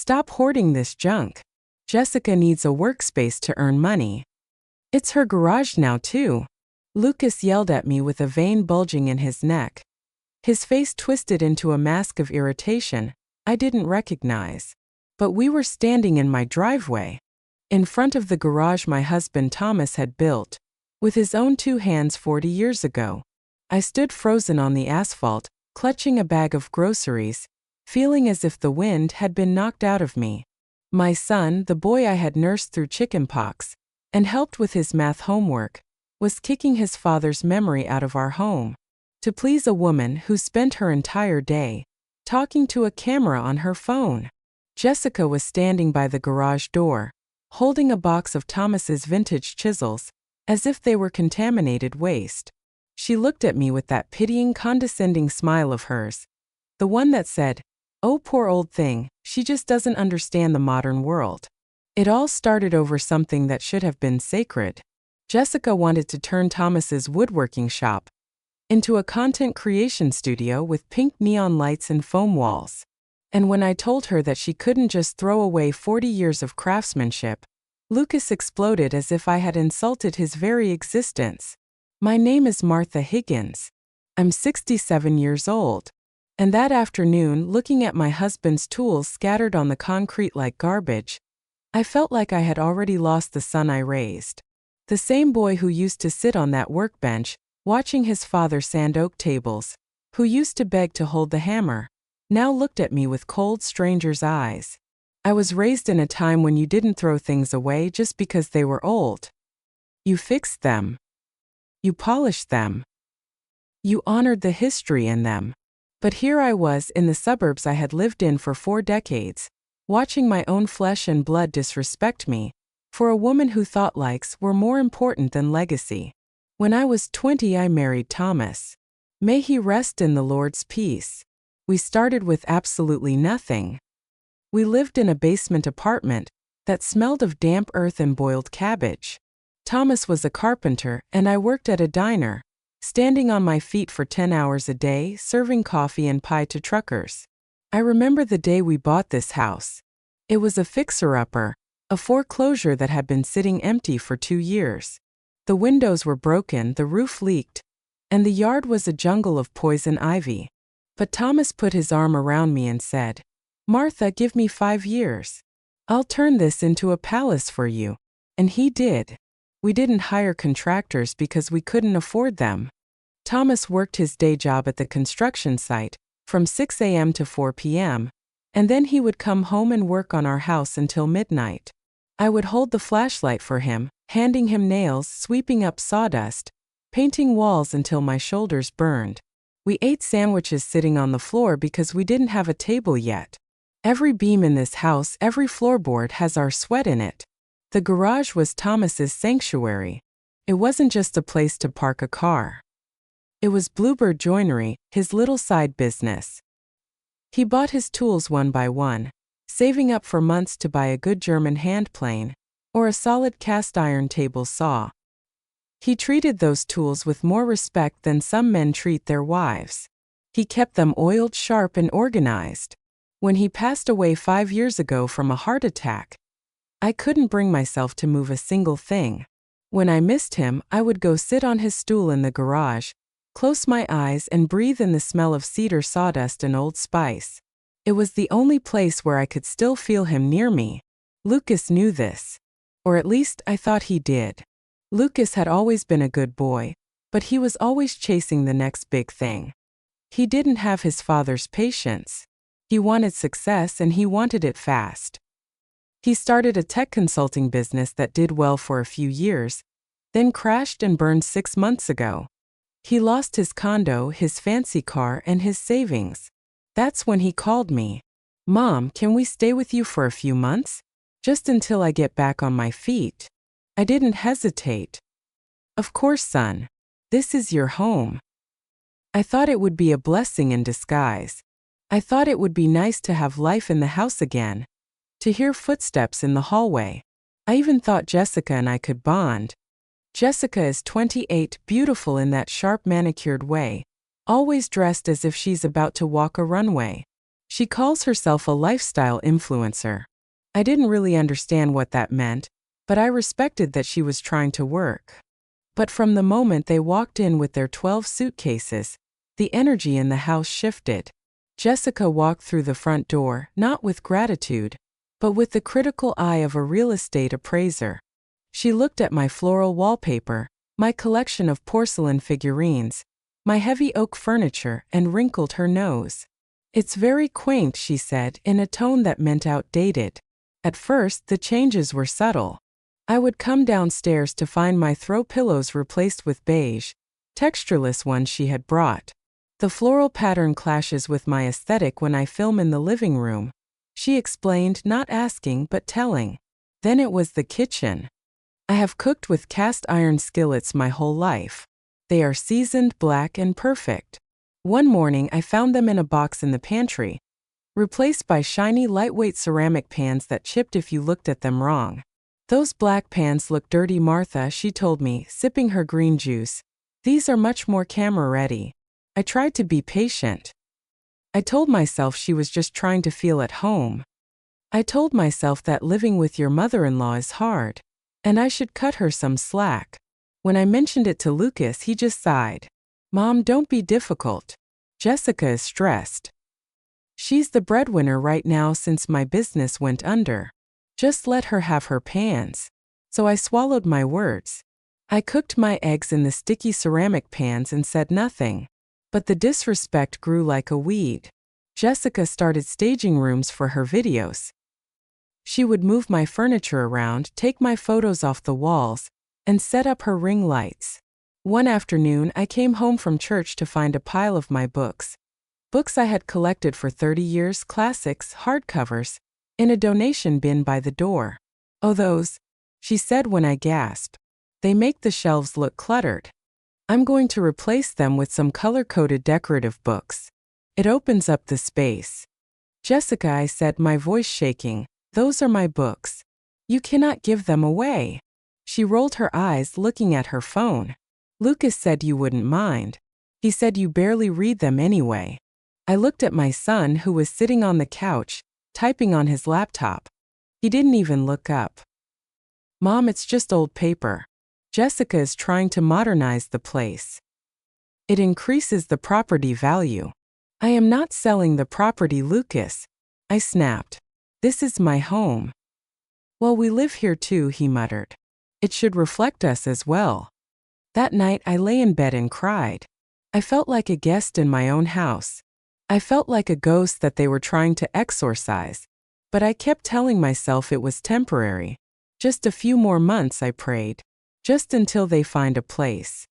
Stop hoarding this junk. Jessica needs a workspace to earn money. It's her garage now, too. Lucas yelled at me with a vein bulging in his neck. His face twisted into a mask of irritation I didn't recognize. But we were standing in my driveway, in front of the garage my husband Thomas had built, with his own 2 hands 40 years ago. I stood frozen on the asphalt, clutching a bag of groceries, feeling as if the wind had been knocked out of me. My son, the boy I had nursed through chickenpox and helped with his math homework, was kicking his father's memory out of our home to please a woman who spent her entire day talking to a camera on her phone. Jessica was standing by the garage door, holding a box of Thomas's vintage chisels, as if they were contaminated waste. She looked at me with that pitying, condescending smile of hers, the one that said, "Oh, poor old thing, she just doesn't understand the modern world." It all started over something that should have been sacred. Jessica wanted to turn Thomas's woodworking shop into a content creation studio with pink neon lights and foam walls. And when I told her that she couldn't just throw away 40 years of craftsmanship, Lucas exploded as if I had insulted his very existence. My name is Martha Higgins. I'm 67 years old. And that afternoon, looking at my husband's tools scattered on the concrete like garbage, I felt like I had already lost the son I raised. The same boy who used to sit on that workbench, watching his father sand oak tables, who used to beg to hold the hammer, now looked at me with cold stranger's eyes. I was raised in a time when you didn't throw things away just because they were old. You fixed them. You polished them. You honored the history in them. But here I was in the suburbs I had lived in for 4 decades, watching my own flesh and blood disrespect me, for a woman who thought likes were more important than legacy. When I was 20, I married Thomas. May he rest in the Lord's peace. We started with absolutely nothing. We lived in a basement apartment that smelled of damp earth and boiled cabbage. Thomas was a carpenter and I worked at a diner, standing on my feet for 10 hours a day, serving coffee and pie to truckers. I remember the day we bought this house. It was a fixer-upper, a foreclosure that had been sitting empty for 2 years. The windows were broken, the roof leaked, and the yard was a jungle of poison ivy. But Thomas put his arm around me and said, "Martha, give me 5 years. I'll turn this into a palace for you." And he did. We didn't hire contractors because we couldn't afford them. Thomas worked his day job at the construction site from 6 a.m. to 4 p.m., and then he would come home and work on our house until midnight. I would hold the flashlight for him, handing him nails, sweeping up sawdust, painting walls until my shoulders burned. We ate sandwiches sitting on the floor because we didn't have a table yet. Every beam in this house, every floorboard has our sweat in it. The garage was Thomas's sanctuary. It wasn't just a place to park a car. It was Bluebird Joinery, his little side business. He bought his tools one by one, saving up for months to buy a good German hand plane or a solid cast iron table saw. He treated those tools with more respect than some men treat their wives. He kept them oiled, sharp, and organized. When he passed away 5 years ago from a heart attack, I couldn't bring myself to move a single thing. When I missed him, I would go sit on his stool in the garage, close my eyes and breathe in the smell of cedar sawdust and Old Spice. It was the only place where I could still feel him near me. Lucas knew this. Or at least I thought he did. Lucas had always been a good boy, but he was always chasing the next big thing. He didn't have his father's patience. He wanted success and he wanted it fast. He started a tech consulting business that did well for a few years, then crashed and burned 6 months ago. He lost his condo, his fancy car, and his savings. That's when he called me. "Mom, can we stay with you for a few months? Just until I get back on my feet." I didn't hesitate. "Of course, son. This is your home." I thought it would be a blessing in disguise. I thought it would be nice to have life in the house again, to hear footsteps in the hallway. I even thought Jessica and I could bond. Jessica is 28, beautiful in that sharp manicured way, always dressed as if she's about to walk a runway. She calls herself a lifestyle influencer. I didn't really understand what that meant, but I respected that she was trying to work. But from the moment they walked in with their 12 suitcases, the energy in the house shifted. Jessica walked through the front door, not with gratitude, but with the critical eye of a real estate appraiser. She looked at my floral wallpaper, my collection of porcelain figurines, my heavy oak furniture, and wrinkled her nose. "It's very quaint," she said in a tone that meant outdated. At first, the changes were subtle. I would come downstairs to find my throw pillows replaced with beige, textureless ones she had brought. The floral pattern clashes with my aesthetic when I film in the living room, she explained, not asking but telling. Then it was the kitchen. I have cooked with cast iron skillets my whole life. They are seasoned, black, and perfect. One morning I found them in a box in the pantry, replaced by shiny, lightweight ceramic pans that chipped if you looked at them wrong. "Those black pans look dirty, Martha," she told me, sipping her green juice. "These are much more camera-ready." I tried to be patient. I told myself she was just trying to feel at home. I told myself that living with your mother-in-law is hard, and I should cut her some slack. When I mentioned it to Lucas, he just sighed. "Mom, don't be difficult. Jessica is stressed. She's the breadwinner right now since my business went under. Just let her have her pans." So I swallowed my words. I cooked my eggs in the sticky ceramic pans and said nothing. But the disrespect grew like a weed. Jessica started staging rooms for her videos. She would move my furniture around, take my photos off the walls, and set up her ring lights. One afternoon, I came home from church to find a pile of my books. Books I had collected for 30 years, classics, hardcovers, in a donation bin by the door. "Oh, those," she said when I gasped. "They make the shelves look cluttered. I'm going to replace them with some color-coded decorative books. It opens up the space." "Jessica," I said, my voice shaking, "those are my books. You cannot give them away." She rolled her eyes, looking at her phone. "Lucas said you wouldn't mind. He said you barely read them anyway." I looked at my son, who was sitting on the couch, typing on his laptop. He didn't even look up. "Mom, it's just old paper. Jessica is trying to modernize the place. It increases the property value." "I am not selling the property, Lucas," I snapped. "This is my home." "Well, we live here too," he muttered. "It should reflect us as well." That night I lay in bed and cried. I felt like a guest in my own house. I felt like a ghost that they were trying to exorcise. But I kept telling myself it was temporary. Just a few more months, I prayed. Just until they find a place.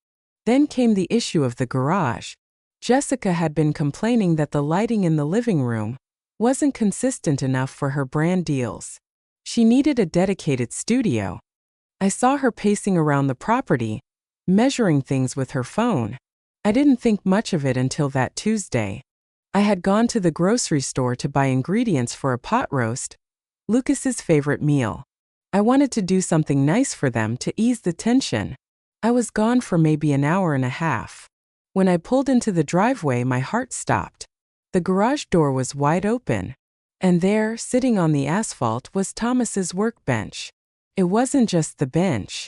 Then came the issue of the garage. Jessica had been complaining that the lighting in the living room wasn't consistent enough for her brand deals. She needed a dedicated studio. I saw her pacing around the property, measuring things with her phone. I didn't think much of it until that Tuesday. I had gone to the grocery store to buy ingredients for a pot roast, Lucas's favorite meal. I wanted to do something nice for them to ease the tension. I was gone for maybe an hour and a half. When I pulled into the driveway, my heart stopped. The garage door was wide open. And there, sitting on the asphalt, was Thomas's workbench. It wasn't just the bench.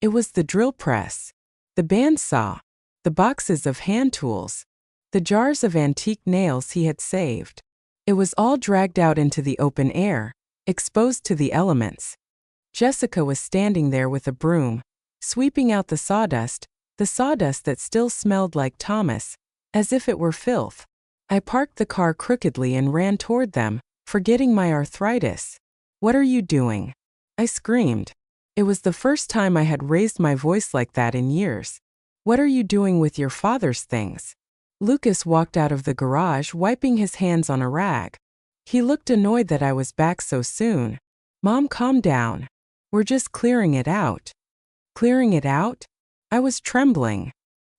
It was the drill press, the bandsaw, the boxes of hand tools, the jars of antique nails he had saved. It was all dragged out into the open air, exposed to the elements. Jessica was standing there with a broom, sweeping out the sawdust that still smelled like Thomas, as if it were filth. I parked the car crookedly and ran toward them, forgetting my arthritis. "What are you doing?" I screamed. It was the first time I had raised my voice like that in years. "What are you doing with your father's things?" Lucas walked out of the garage, wiping his hands on a rag. He looked annoyed that I was back so soon. "Mom, calm down. We're just clearing it out." "Clearing it out?" I was trembling.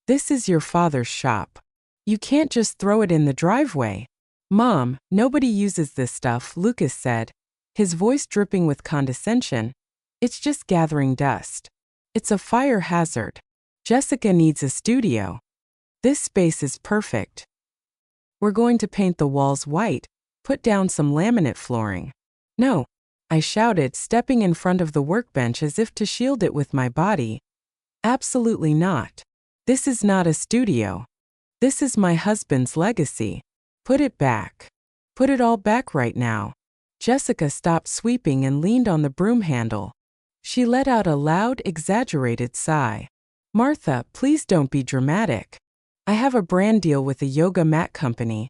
"This is your father's shop. You can't just throw it in the driveway." "Mom, nobody uses this stuff," Lucas said, his voice dripping with condescension. "It's just gathering dust. It's a fire hazard. Jessica needs a studio. This space is perfect." We're going to paint the walls white, put down some laminate flooring. No, I shouted, stepping in front of the workbench as if to shield it with my body. Absolutely not. This is not a studio. This is my husband's legacy. Put it back. Put it all back right now. Jessica stopped sweeping and leaned on the broom handle. She let out a loud, exaggerated sigh. Martha, please don't be dramatic. I have a brand deal with a yoga mat company,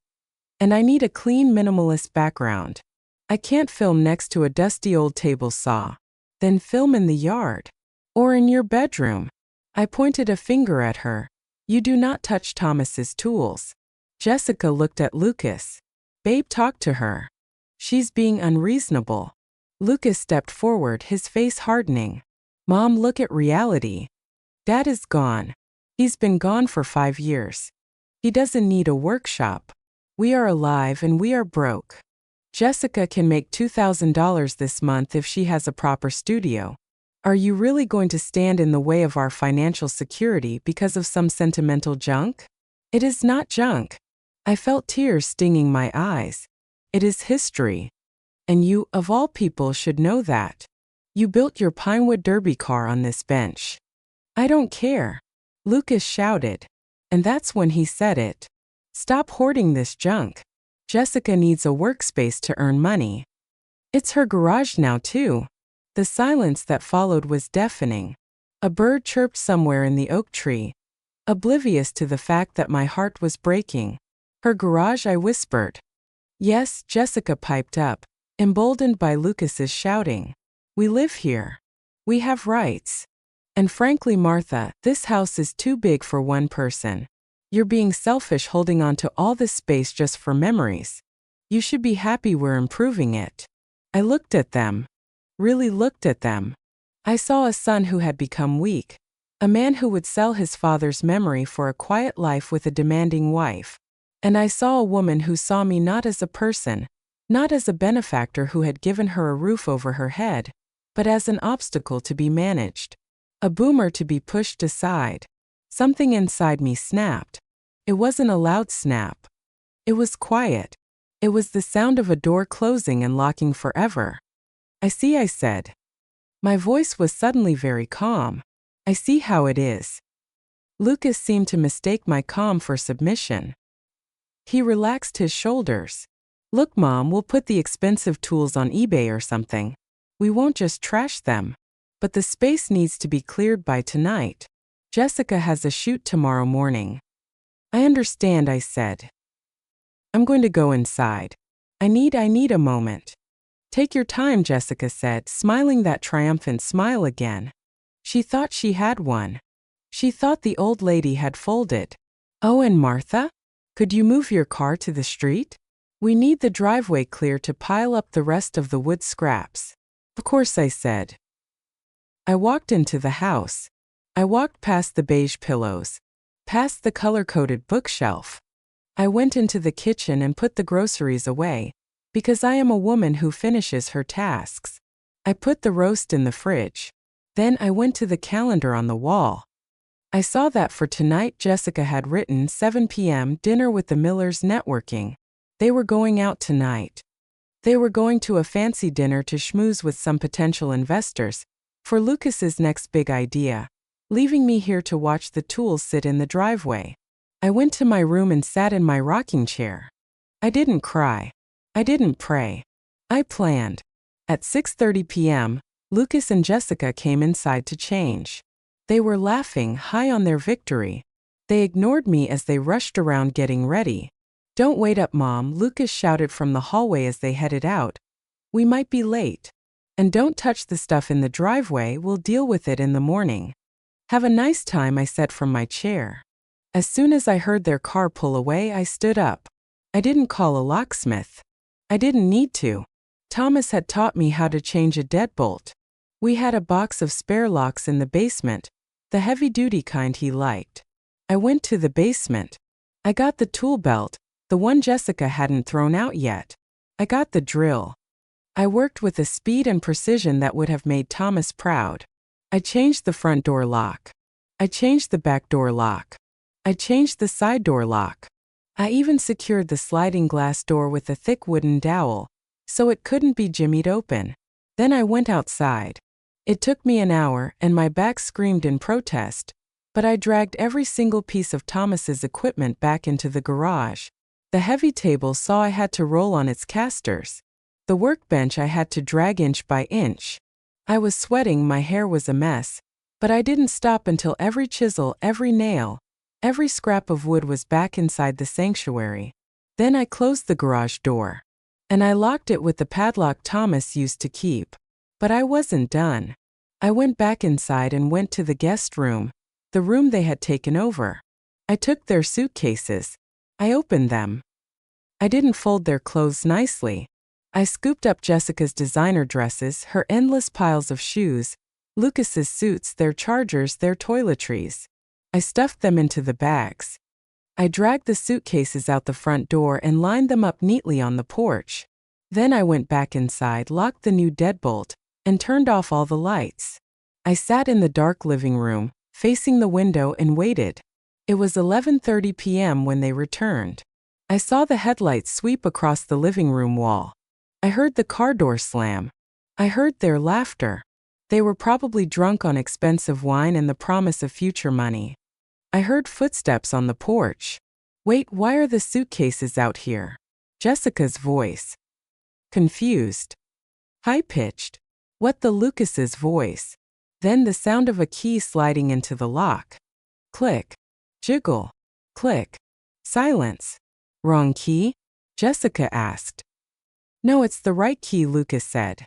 and I need a clean, minimalist background. I can't film next to a dusty old table saw. Then film in the yard. Or in your bedroom. I pointed a finger at her. You do not touch Thomas's tools. Jessica looked at Lucas. Babe, talk to her. She's being unreasonable. Lucas stepped forward, his face hardening. Mom, look at reality. Dad is gone. He's been gone for 5 years. He doesn't need a workshop. We are alive and we are broke. Jessica can make $2,000 this month if she has a proper studio. Are you really going to stand in the way of our financial security because of some sentimental junk? It is not junk. I felt tears stinging my eyes. It is history. And you, of all people, should know that. You built your Pinewood Derby car on this bench. I don't care. Lucas shouted. And that's when he said it. Stop hoarding this junk. Jessica needs a workspace to earn money. It's her garage now, too. The silence that followed was deafening. A bird chirped somewhere in the oak tree, oblivious to the fact that my heart was breaking. Her garage, I whispered. Yes, Jessica piped up, emboldened by Lucas's shouting. We live here. We have rights. And frankly, Martha, this house is too big for one person. You're being selfish holding on to all this space just for memories. You should be happy we're improving it. I looked at them. Really looked at them. I saw a son who had become weak. A man who would sell his father's memory for a quiet life with a demanding wife. And I saw a woman who saw me not as a person, not as a benefactor who had given her a roof over her head, but as an obstacle to be managed. A boomer to be pushed aside. Something inside me snapped. It wasn't a loud snap. It was quiet. It was the sound of a door closing and locking forever. I see, I said. My voice was suddenly very calm. I see how it is. Lucas seemed to mistake my calm for submission. He relaxed his shoulders. Look, Mom, we'll put the expensive tools on eBay or something. We won't just trash them. But the space needs to be cleared by tonight. Jessica has a shoot tomorrow morning. I understand, I said. I'm going to go inside. I need a moment. Take your time, Jessica said, smiling that triumphant smile again. She thought she had one. She thought the old lady had folded. Oh, and Martha? Could you move your car to the street? We need the driveway clear to pile up the rest of the wood scraps. Of course, I said. I walked into the house. I walked past the beige pillows, past the color-coded bookshelf. I went into the kitchen and put the groceries away, because I am a woman who finishes her tasks. I put the roast in the fridge. Then I went to the calendar on the wall. I saw that for tonight Jessica had written 7 p.m. dinner with the Millers networking. They were going out tonight. They were going to a fancy dinner to schmooze with some potential investors for Lucas's next big idea, leaving me here to watch the tools sit in the driveway. I went to my room and sat in my rocking chair. I didn't cry. I didn't pray. I planned. At 6:30 p.m., Lucas and Jessica came inside to change. They were laughing, high on their victory. They ignored me as they rushed around getting ready. Don't wait up, Mom, Lucas shouted from the hallway as they headed out. We might be late. And don't touch the stuff in the driveway, we'll deal with it in the morning. Have a nice time, I said from my chair. As soon as I heard their car pull away, I stood up. I didn't call a locksmith. I didn't need to. Thomas had taught me how to change a deadbolt. We had a box of spare locks in the basement, the heavy-duty kind he liked. I went to the basement. I got the tool belt, the one Jessica hadn't thrown out yet. I got the drill. I worked with a speed and precision that would have made Thomas proud. I changed the front door lock. I changed the back door lock. I changed the side door lock. I even secured the sliding glass door with a thick wooden dowel, so it couldn't be jimmied open. Then I went outside. It took me an hour and my back screamed in protest, but I dragged every single piece of Thomas's equipment back into the garage. The heavy table saw I had to roll on its casters. The workbench I had to drag inch by inch. I was sweating, my hair was a mess, but I didn't stop until every chisel, every nail, every scrap of wood was back inside the sanctuary. Then I closed the garage door. And I locked it with the padlock Thomas used to keep. But I wasn't done. I went back inside and went to the guest room, the room they had taken over. I took their suitcases. I opened them. I didn't fold their clothes nicely. I scooped up Jessica's designer dresses, her endless piles of shoes, Lucas's suits, their chargers, their toiletries. I stuffed them into the bags. I dragged the suitcases out the front door and lined them up neatly on the porch. Then I went back inside, locked the new deadbolt, and turned off all the lights. I sat in the dark living room, facing the window, and waited. It was 11:30 p.m. when they returned. I saw the headlights sweep across the living room wall. I heard the car door slam. I heard their laughter. They were probably drunk on expensive wine and the promise of future money. I heard footsteps on the porch. Wait, why are the suitcases out here? Jessica's voice. Confused. High-pitched. What the Lucas's voice. Then the sound of a key sliding into the lock. Click. Jiggle. Click. Silence. Wrong key? Jessica asked. No, it's the right key, Lucas said.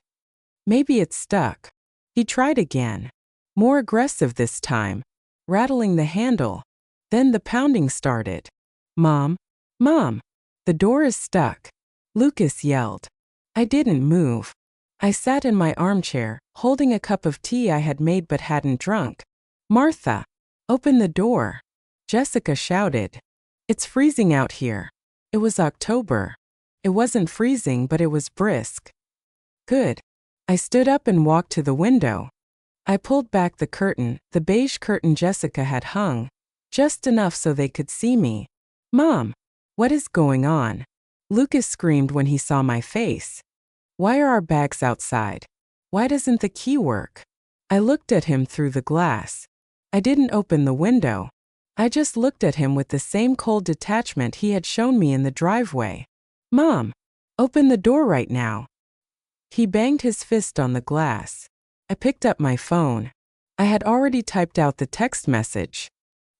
Maybe it's stuck. He tried again. More aggressive this time. Rattling the handle. Then the pounding started. Mom! Mom! The door is stuck. Lucas yelled. I didn't move. I sat in my armchair, holding a cup of tea I had made but hadn't drunk. Martha! Open the door! Jessica shouted. It's freezing out here. It was October. It wasn't freezing, but it was brisk. Good. I stood up and walked to the window. I pulled back the curtain, the beige curtain Jessica had hung, just enough so they could see me. Mom! What is going on? Lucas screamed when he saw my face. Why are our bags outside? Why doesn't the key work? I looked at him through the glass. I didn't open the window. I just looked at him with the same cold detachment he had shown me in the driveway. Mom! Open the door right now. He banged his fist on the glass. I picked up my phone. I had already typed out the text message.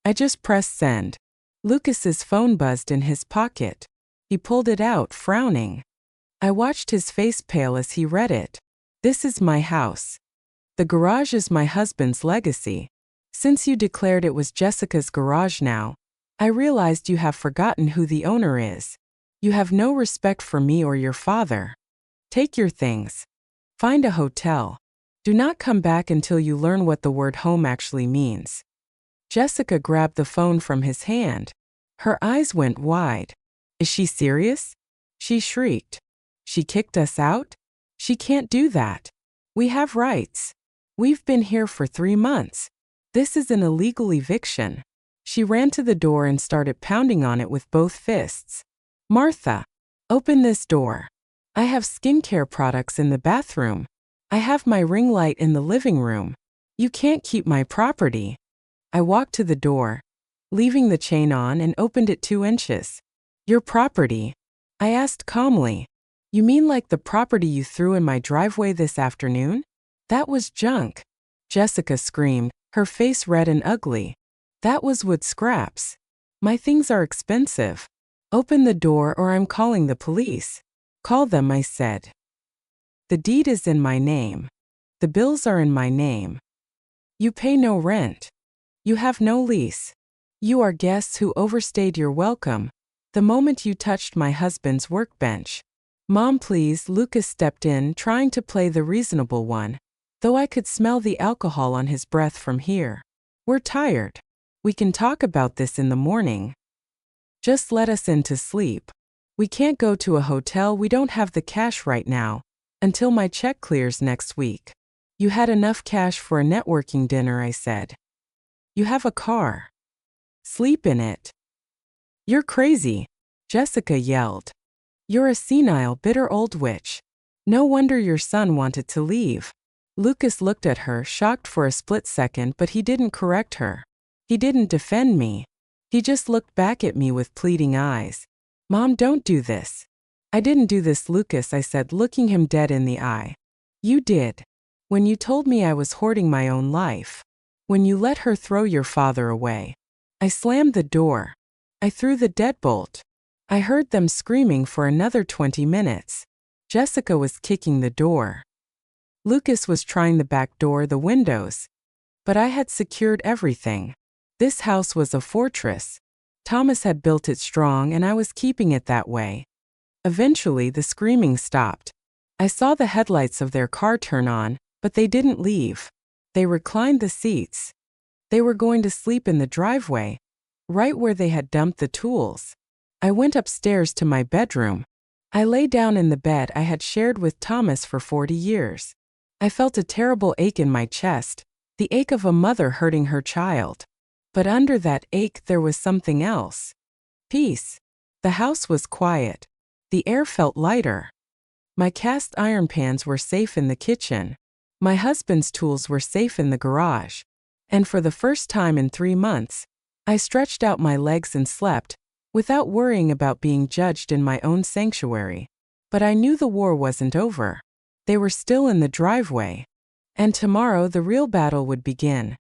I just pressed send. Lucas's phone buzzed in his pocket. He pulled it out, frowning. I watched his face pale as he read it. This is my house. The garage is my husband's legacy. Since you declared it was Jessica's garage now, I realized you have forgotten who the owner is. You have no respect for me or your father. Take your things. Find a hotel. Do not come back until you learn what the word home actually means. Jessica grabbed the phone from his hand. Her eyes went wide. Is she serious? She shrieked. She kicked us out? She can't do that. We have rights. We've been here for 3 months. This is an illegal eviction. She ran to the door and started pounding on it with both fists. Martha! Open this door. I have skincare products in the bathroom. I have my ring light in the living room. You can't keep my property. I walked to the door, leaving the chain on, and opened it 2 inches. Your property? I asked calmly. You mean like the property you threw in my driveway this afternoon? That was junk. Jessica screamed, her face red and ugly. That was wood scraps. My things are expensive. Open the door or I'm calling the police. Call them, I said. The deed is in my name. The bills are in my name. You pay no rent. You have no lease. You are guests who overstayed your welcome the moment you touched my husband's workbench. Mom, please. Lucas stepped in, trying to play the reasonable one, though I could smell the alcohol on his breath from here. We're tired. We can talk about this in the morning. Just let us in to sleep. We can't go to a hotel. We don't have the cash right now, until my check clears next week. You had enough cash for a networking dinner, I said. You have a car. Sleep in it. You're crazy. Jessica yelled. You're a senile, bitter old witch. No wonder your son wanted to leave. Lucas looked at her, shocked for a split second, but he didn't correct her. He didn't defend me. He just looked back at me with pleading eyes. Mom, don't do this. I didn't do this, Lucas, I said, looking him dead in the eye. You did. When you told me I was hoarding my own life. When you let her throw your father away. I slammed the door. I threw the deadbolt. I heard them screaming for another 20 minutes. Jessica was kicking the door. Lucas was trying the back door, the windows. But I had secured everything. This house was a fortress. Thomas had built it strong and I was keeping it that way. Eventually, the screaming stopped. I saw the headlights of their car turn on, but they didn't leave. They reclined the seats. They were going to sleep in the driveway, right where they had dumped the tools. I went upstairs to my bedroom. I lay down in the bed I had shared with Thomas for 40 years. I felt a terrible ache in my chest, the ache of a mother hurting her child. But under that ache there was something else. Peace. The house was quiet. The air felt lighter. My cast iron pans were safe in the kitchen. My husband's tools were safe in the garage. And for the first time in 3 months, I stretched out my legs and slept, without worrying about being judged in my own sanctuary. But I knew the war wasn't over. They were still in the driveway. And tomorrow the real battle would begin.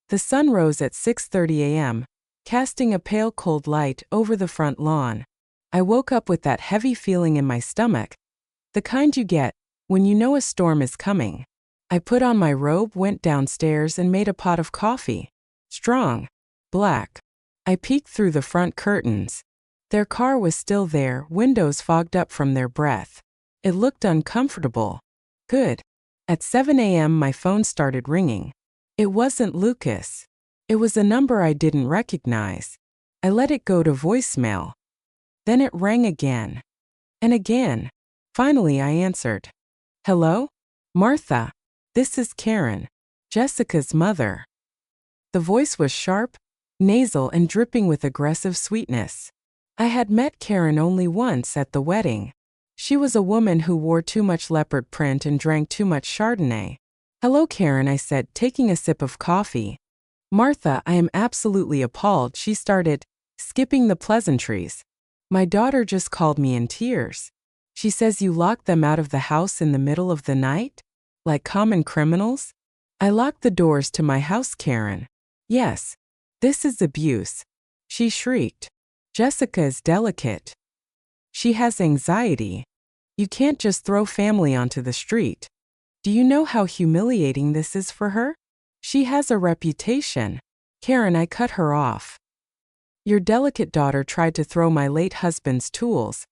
The sun rose at 6:30 a.m., casting a pale cold light over the front lawn. I woke up with that heavy feeling in my stomach, the kind you get when you know a storm is coming. I put on my robe, went downstairs, and made a pot of coffee. Strong. Black. I peeked through the front curtains. Their car was still there, windows fogged up from their breath. It looked uncomfortable. Good. At 7 a.m. my phone started ringing. It wasn't Lucas. It was a number I didn't recognize. I let it go to voicemail. Then it rang again. And again. Finally I answered. Hello? Martha. This is Karen, Jessica's mother. The voice was sharp, nasal, and dripping with aggressive sweetness. I had met Karen only once at the wedding. She was a woman who wore too much leopard print and drank too much Chardonnay. Hello, Karen, I said, taking a sip of coffee. Martha, I am absolutely appalled, she started, skipping the pleasantries. My daughter just called me in tears. She says you locked them out of the house in the middle of the night? Like common criminals? I locked the doors to my house, Karen. Yes. This is abuse. She shrieked. Jessica is delicate. She has anxiety. You can't just throw family onto the street. Do you know how humiliating this is for her? She has a reputation. Karen, I cut her off. Your delicate daughter tried to throw my late husband's tools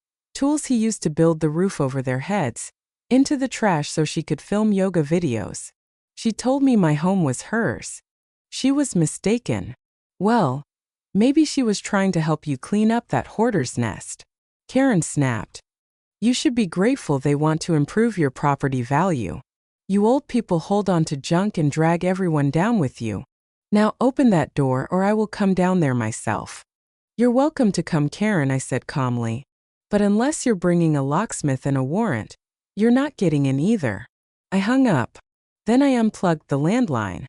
he used to build the roof over their heads, into the trash so she could film yoga videos. She told me my home was hers. She was mistaken. Well, maybe she was trying to help you clean up that hoarder's nest. Karen snapped. You should be grateful they want to improve your property value. You old people hold on to junk and drag everyone down with you. Now open that door or I will come down there myself. You're welcome to come, Karen, I said calmly. But unless you're bringing a locksmith and a warrant, you're not getting in either. I hung up. Then I unplugged the landline.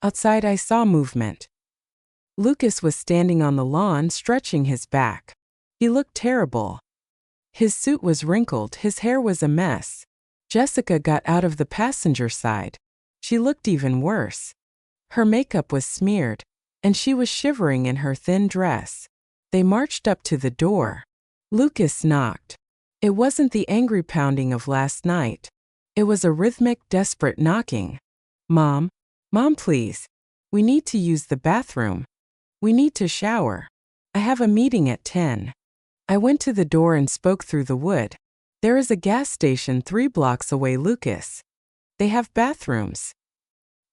Outside I saw movement. Lucas was standing on the lawn, stretching his back. He looked terrible. His suit was wrinkled, his hair was a mess. Jessica got out of the passenger side. She looked even worse. Her makeup was smeared, and she was shivering in her thin dress. They marched up to the door. Lucas knocked. It wasn't the angry pounding of last night. It was a rhythmic, desperate knocking. Mom, please. We need to use the bathroom. We need to shower. I have a meeting at 10. I went to the door and spoke through the wood. There is a gas station 3 blocks away, Lucas. They have bathrooms.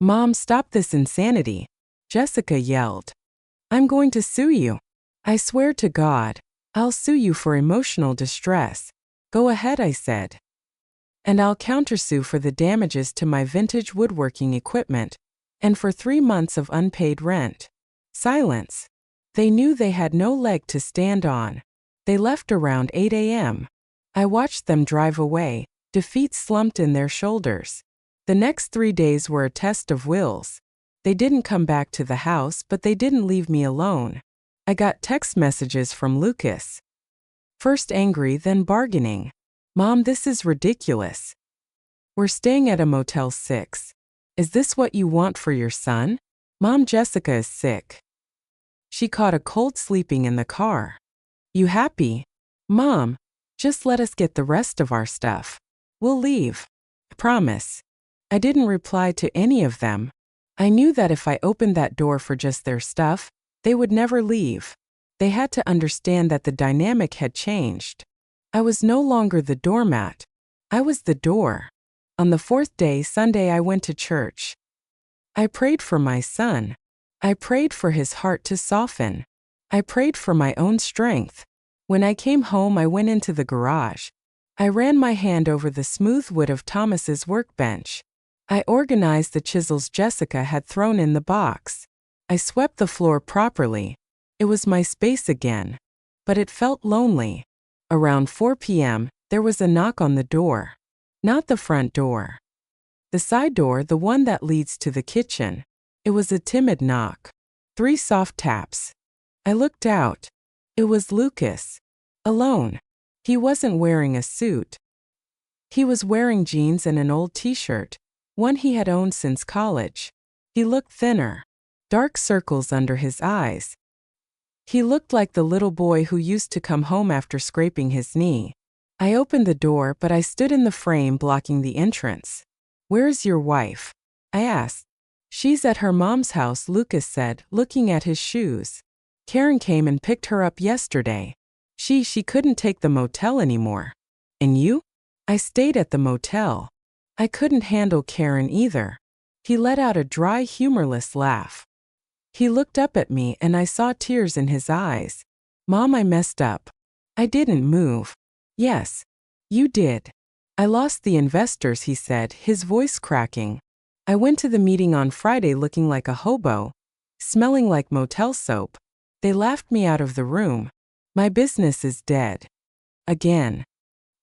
Mom, stop this insanity, Jessica yelled. I'm going to sue you. I swear to God, I'll sue you for emotional distress. Go ahead, I said. And I'll countersue for the damages to my vintage woodworking equipment, and for 3 months of unpaid rent. Silence. They knew they had no leg to stand on. They left around 8 a.m. I watched them drive away, defeat slumped in their shoulders. The next 3 days were a test of wills. They didn't come back to the house, but they didn't leave me alone. I got text messages from Lucas. First angry, then bargaining. Mom, this is ridiculous. We're staying at a Motel 6. Is this what you want for your son? Mom, Jessica is sick. She caught a cold sleeping in the car. You happy? Mom, just let us get the rest of our stuff. We'll leave. Promise. I didn't reply to any of them. I knew that if I opened that door for just their stuff, they would never leave. They had to understand that the dynamic had changed. I was no longer the doormat. I was the door. On the 4th day, Sunday, I went to church. I prayed for my son. I prayed for his heart to soften. I prayed for my own strength. When I came home, I went into the garage. I ran my hand over the smooth wood of Thomas's workbench. I organized the chisels Jessica had thrown in the box. I swept the floor properly. It was my space again. But it felt lonely. Around 4 p.m., there was a knock on the door. Not the front door. The side door, the one that leads to the kitchen. It was a timid knock. 3 soft taps. I looked out. It was Lucas. Alone. He wasn't wearing a suit. He was wearing jeans and an old t-shirt, one he had owned since college. He looked thinner. Dark circles under his eyes. He looked like the little boy who used to come home after scraping his knee. I opened the door, but I stood in the frame blocking the entrance. Where's your wife? I asked. She's at her mom's house, Lucas said, looking at his shoes. Karen came and picked her up yesterday. She couldn't take the motel anymore. And you? I stayed at the motel. I couldn't handle Karen either. He let out a dry, humorless laugh. He looked up at me and I saw tears in his eyes. Mom, I messed up. I didn't move. Yes, you did. I lost the investors, he said, his voice cracking. I went to the meeting on Friday looking like a hobo, smelling like motel soap. They laughed me out of the room. My business is dead. Again.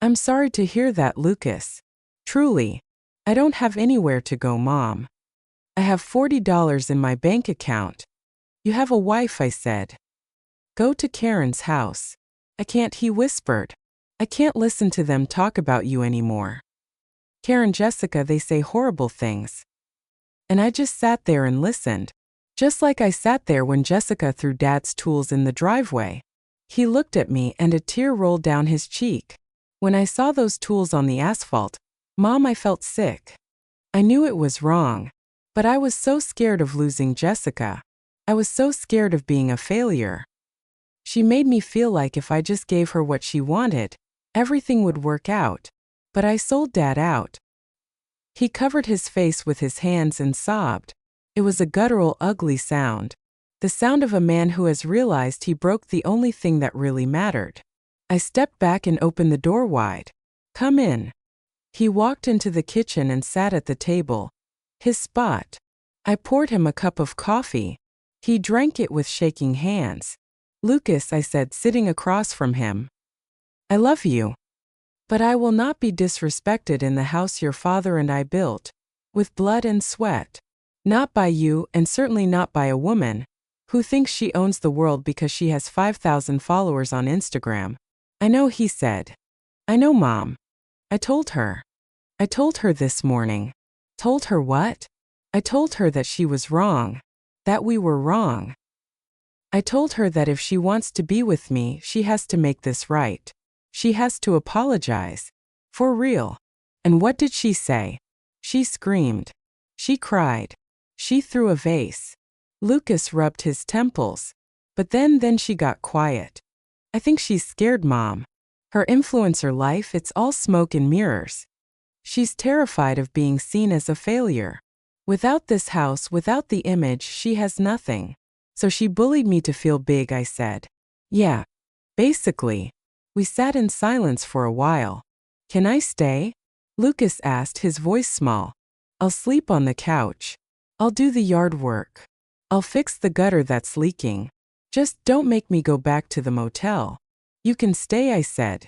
I'm sorry to hear that, Lucas. Truly. I don't have anywhere to go, Mom. I have $40 in my bank account. You have a wife, I said. Go to Karen's house. I can't, he whispered. I can't listen to them talk about you anymore. Karen, Jessica, they say horrible things. And I just sat there and listened. Just like I sat there when Jessica threw Dad's tools in the driveway. He looked at me and a tear rolled down his cheek. When I saw those tools on the asphalt, Mom, I felt sick. I knew it was wrong. But I was so scared of losing Jessica. I was so scared of being a failure. She made me feel like if I just gave her what she wanted, everything would work out. But I sold Dad out. He covered his face with his hands and sobbed. It was a guttural, ugly sound. The sound of a man who has realized he broke the only thing that really mattered. I stepped back and opened the door wide. Come in. He walked into the kitchen and sat at the table. His spot. I poured him a cup of coffee. He drank it with shaking hands. Lucas, I said, sitting across from him. I love you. But I will not be disrespected in the house your father and I built, with blood and sweat. Not by you, and certainly not by a woman who thinks she owns the world because she has 5,000 followers on Instagram. I know, he said. I know, Mom. I told her. I told her this morning. Told her what? I told her that she was wrong. That we were wrong. I told her that if she wants to be with me, she has to make this right. She has to apologize. For real. And what did she say? She screamed. She cried. She threw a vase. Lucas rubbed his temples. But then she got quiet. I think she's scared, Mom. Her influencer life, it's all smoke and mirrors. She's terrified of being seen as a failure. Without this house, without the image, she has nothing. So she bullied me to feel big, I said. Yeah. Basically. We sat in silence for a while. Can I stay? Lucas asked, his voice small. I'll sleep on the couch. I'll do the yard work. I'll fix the gutter that's leaking. Just don't make me go back to the motel. You can stay, I said.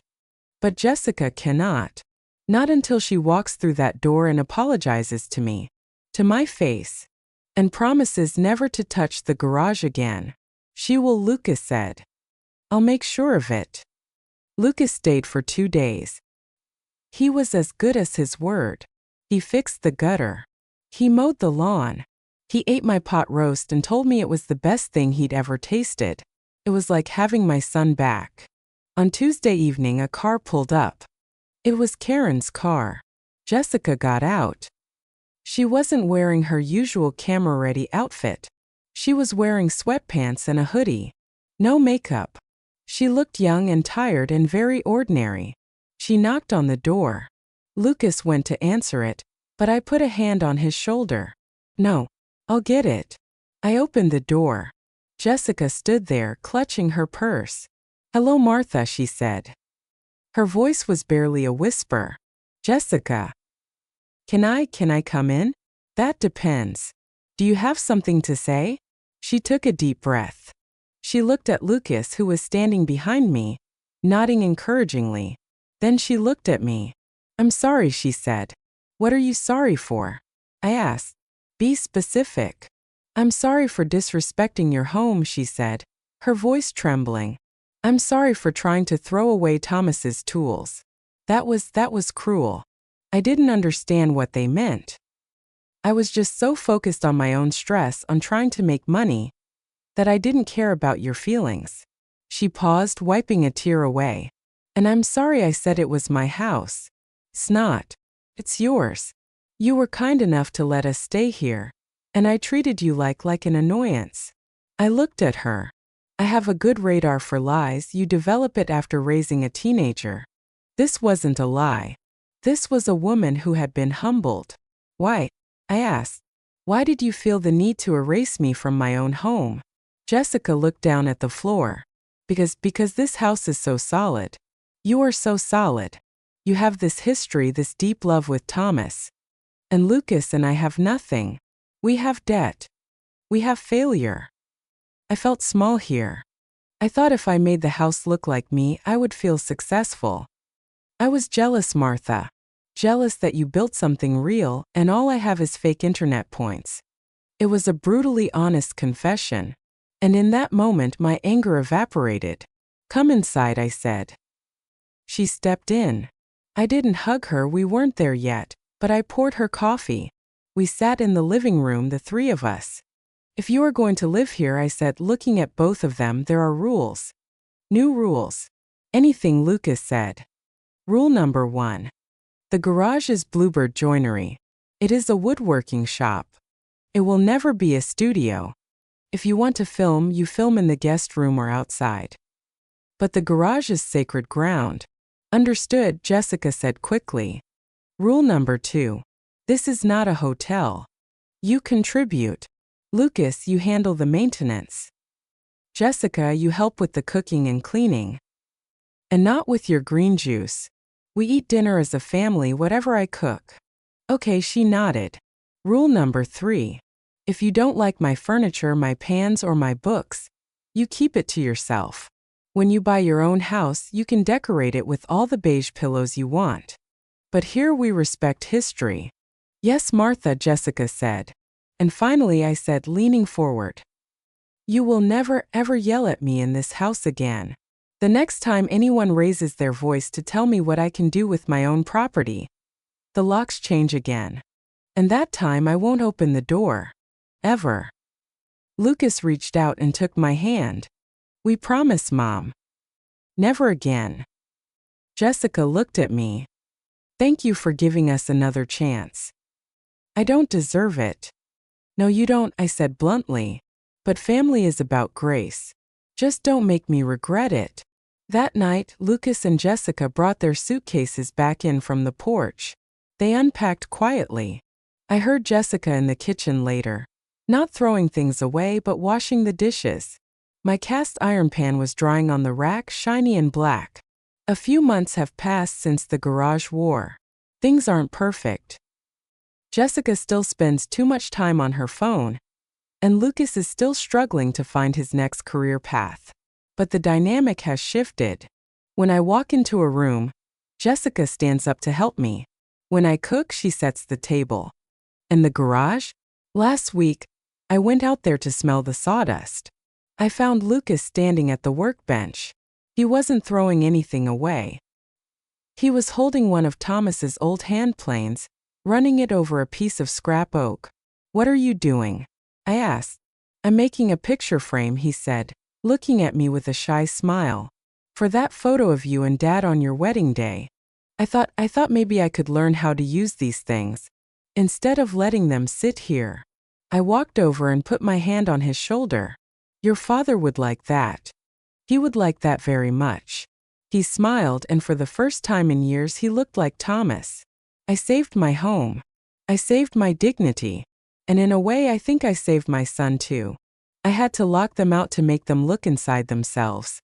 But Jessica cannot. Not until she walks through that door and apologizes to me, to my face, and promises never to touch the garage again. She will, Lucas said. I'll make sure of it. Lucas stayed for 2 days. He was as good as his word. He fixed the gutter. He mowed the lawn. He ate my pot roast and told me it was the best thing he'd ever tasted. It was like having my son back. On Tuesday evening, a car pulled up. It was Karen's car. Jessica got out. She wasn't wearing her usual camera-ready outfit. She was wearing sweatpants and a hoodie. No makeup. She looked young and tired and very ordinary. She knocked on the door. Lucas went to answer it, but I put a hand on his shoulder. No, I'll get it. I opened the door. Jessica stood there, clutching her purse. Hello, Martha, she said. Her voice was barely a whisper. Jessica. Can I come in? That depends. Do you have something to say? She took a deep breath. She looked at Lucas, who was standing behind me, nodding encouragingly. Then she looked at me. I'm sorry, she said. What are you sorry for? I asked. Be specific. I'm sorry for disrespecting your home, she said, her voice trembling. I'm sorry for trying to throw away Thomas's tools. That was cruel. I didn't understand what they meant. I was just so focused on my own stress, on trying to make money, that I didn't care about your feelings. She paused, wiping a tear away. And I'm sorry I said it was my house. It's not. It's yours. You were kind enough to let us stay here, and I treated you like an annoyance. I looked at her. I have a good radar for lies. You develop it after raising a teenager. This wasn't a lie. This was a woman who had been humbled. Why? I asked. Why did you feel the need to erase me from my own home? Jessica looked down at the floor. Because this house is so solid. You are so solid. You have this history, this deep love with Thomas. And Lucas and I have nothing. We have debt. We have failure. I felt small here. I thought if I made the house look like me, I would feel successful. I was jealous, Martha. Jealous that you built something real, and all I have is fake internet points. It was a brutally honest confession. And in that moment, my anger evaporated. Come inside, I said. She stepped in. I didn't hug her, we weren't there yet, but I poured her coffee. We sat in the living room, the three of us. If you are going to live here, I said, looking at both of them, there are rules. New rules. Anything, Lucas said. Rule number 1. The garage is Bluebird Joinery. It is a woodworking shop. It will never be a studio. If you want to film, you film in the guest room or outside. But the garage is sacred ground. Understood, Jessica said quickly. Rule number 2. This is not a hotel. You contribute. Lucas, you handle the maintenance. Jessica, you help with the cooking and cleaning. And not with your green juice. We eat dinner as a family, whatever I cook. Okay, she nodded. Rule number 3. If you don't like my furniture, my pans, or my books, you keep it to yourself. When you buy your own house, you can decorate it with all the beige pillows you want. But here we respect history. Yes, Martha, Jessica said. And finally I said, leaning forward. You will never, ever yell at me in this house again. The next time anyone raises their voice to tell me what I can do with my own property, the locks change again. And that time I won't open the door. Ever. Lucas reached out and took my hand. We promise, Mom. Never again. Jessica looked at me. Thank you for giving us another chance. I don't deserve it. No, you don't, I said bluntly. But family is about grace. Just don't make me regret it. That night, Lucas and Jessica brought their suitcases back in from the porch. They unpacked quietly. I heard Jessica in the kitchen later, not throwing things away but washing the dishes. My cast iron pan was drying on the rack, shiny and black. A few months have passed since the garage war. Things aren't perfect. Jessica still spends too much time on her phone, and Lucas is still struggling to find his next career path. But the dynamic has shifted. When I walk into a room, Jessica stands up to help me. When I cook, she sets the table. And the garage? Last week, I went out there to smell the sawdust. I found Lucas standing at the workbench. He wasn't throwing anything away. He was holding one of Thomas's old hand planes, running it over a piece of scrap oak. "What are you doing?" I asked. "I'm making a picture frame," he said, looking at me with a shy smile. "For that photo of you and Dad on your wedding day. I thought maybe I could learn how to use these things, instead of letting them sit here." I walked over and put my hand on his shoulder. "Your father would like that. He would like that very much." He smiled, and for the first time in years he looked like Thomas. I saved my home. I saved my dignity. And in a way I think I saved my son too. I had to lock them out to make them look inside themselves.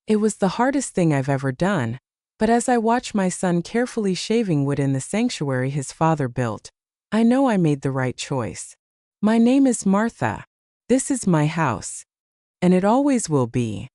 It was the hardest thing I've ever done, but as I watch my son carefully shaving wood in the sanctuary his father built, I know I made the right choice. My name is Martha. This is my house. And it always will be.